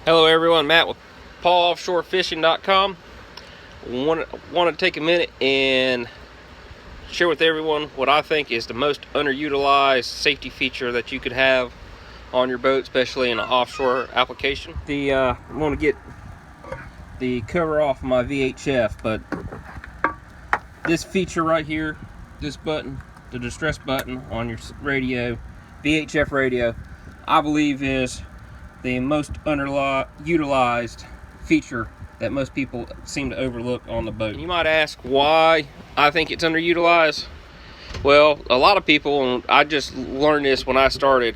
Hello everyone, Matt with PaulOffshoreFishing.com. Want to take a minute and share with everyone what I think is the most underutilized safety feature that you could have on your boat, especially in an offshore application. I'm going to get the cover off my VHF, but this feature right here, this button, the distress button on your radio, VHF radio, I believe is the most underutilized feature that most people seem to overlook on the boat. And you might ask why I think it's underutilized. Well, a lot of people, and I just learned this when I started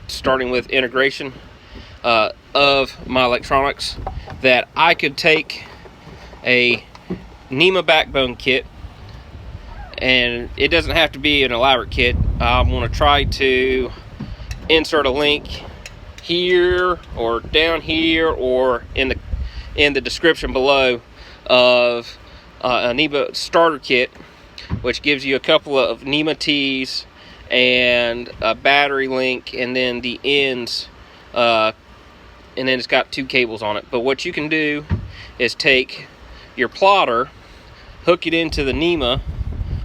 starting with integration of my electronics, that I could take a NEMA Backbone kit, and it doesn't have to be an elaborate kit. I'm going to try to insert a link here or down here or in the description below of a NEMA starter kit, which gives you a couple of NEMA tees and a battery link, and then the ends, and then it's got 2 cables on it. But what you can do is take your plotter, hook it into the NEMA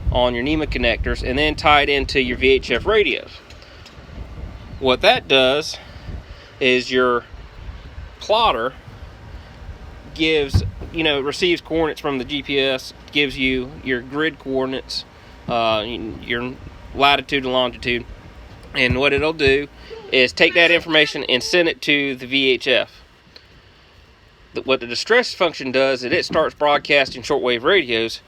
on your NEMA connectors, and then tie it into your VHF radios. What that does is your plotter receives coordinates from the GPS, gives you your grid coordinates, your latitude and longitude, and what it'll do is take that information and send it to the VHF. What the distress function does is it starts broadcasting shortwave radios.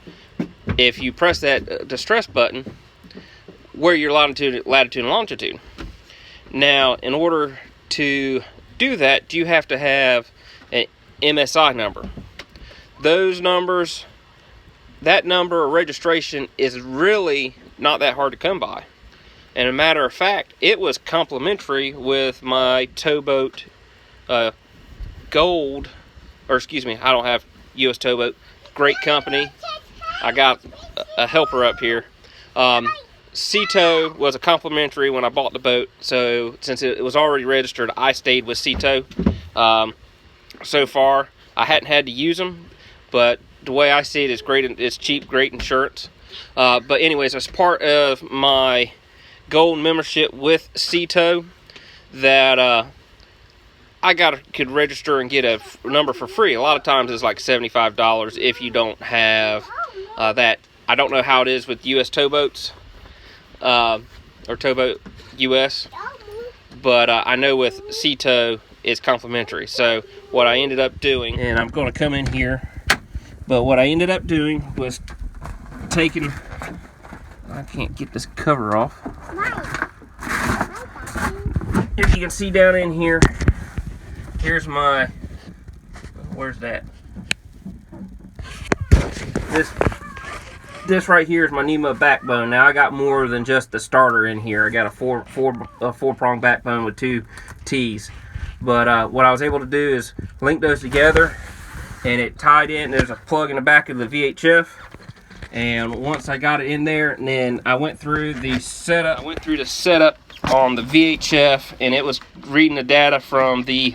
If you press that distress button, where your latitude and longitude. Now, in order to do that, you have to have an MSI number. Those numbers, that number of registration is really not that hard to come by. And a matter of fact, it was complimentary with my towboat gold, or excuse me, I don't have US towboat. Great company. I got a helper up here. Sea-Tow was a complimentary when I bought the boat, so since it was already registered, I stayed with Sea-Tow. So far, I hadn't had to use them, but the way I see it is great. It's cheap, great insurance. But anyways, as part of my gold membership with Sea-Tow, that I could register and get a number for free. A lot of times it's like $75 if you don't have that. I don't know how it is with US towboats. Or Towboat US, but I know with Sea-Tow it's complimentary. So what I ended up doing, and I'm going to come in here, but what I ended up doing was taking, I can't get this cover off. If you can see down in here, here's my, where's that? This right here is my NEMA Backbone. Now I got more than just the starter in here. I got a four-prong backbone with 2 T's. But what I was able to do is link those together, and it tied in. There's a plug in the back of the VHF, and once I got it in there, and then I went through the setup. On the VHF, and it was reading the data from the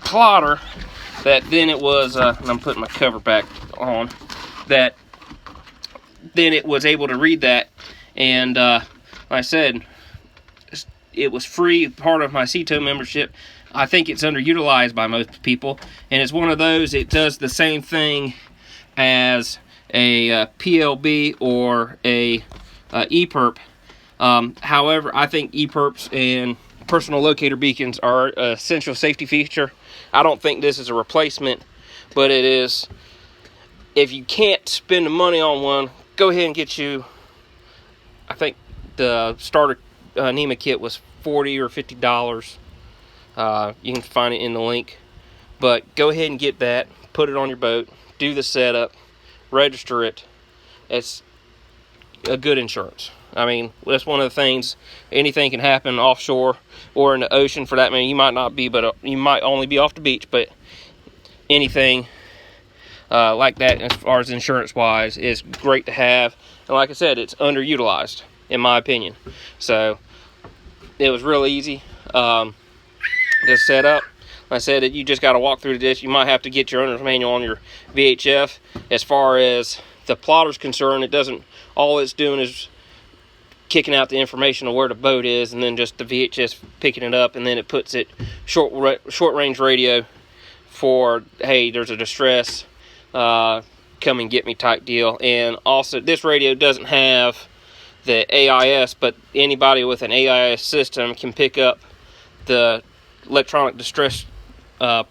plotter. That then it was. I'm putting my cover back on. That. Then it was able to read that, and like I said, it was free, part of my Sea-Tow membership. I think it's underutilized by most people, and it's one of those, it does the same thing as a PLB or a EPIRB. However, I think EPIRBs and personal locator beacons are an essential safety feature. I don't think this is a replacement, but it is. If you can't spend the money on one, go ahead and get you, I think the starter NEMA kit was $40 or $50. You can find it in the link. But go ahead and get that, put it on your boat, do the setup, register it. It's a good insurance. I mean, that's one of the things, anything can happen offshore or in the ocean for that matter. You might not be, but you might only be off the beach, but anything like that as far as insurance wise is great to have. And like I said, it's underutilized in my opinion. So it was real easy to set up. I said that you just got to walk through this. You might have to get your owner's manual on your VHF. As far as the plotter's concerned, it doesn't, all it's doing is kicking out the information of where the boat is, and then just the VHF picking it up, and then it puts it short range radio for, hey, there's a distress, come and get me type deal. And also, this radio doesn't have the AIS, but anybody with an AIS system can pick up the electronic distress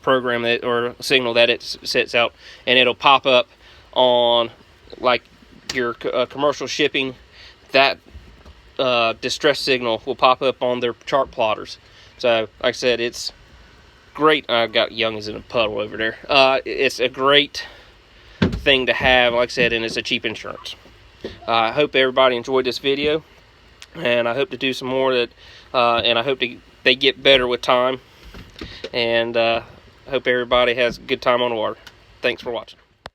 program that, or signal that it sets out, and it'll pop up on like your commercial shipping. That distress signal will pop up on their chart plotters. So like I said, it's great. I've got youngins in a puddle over there. It's a great thing to have, like I said, and it's a cheap insurance. I hope everybody enjoyed this video, and I hope to do some more that, and I hope they get better with time, and I hope everybody has a good time on the water. Thanks for watching.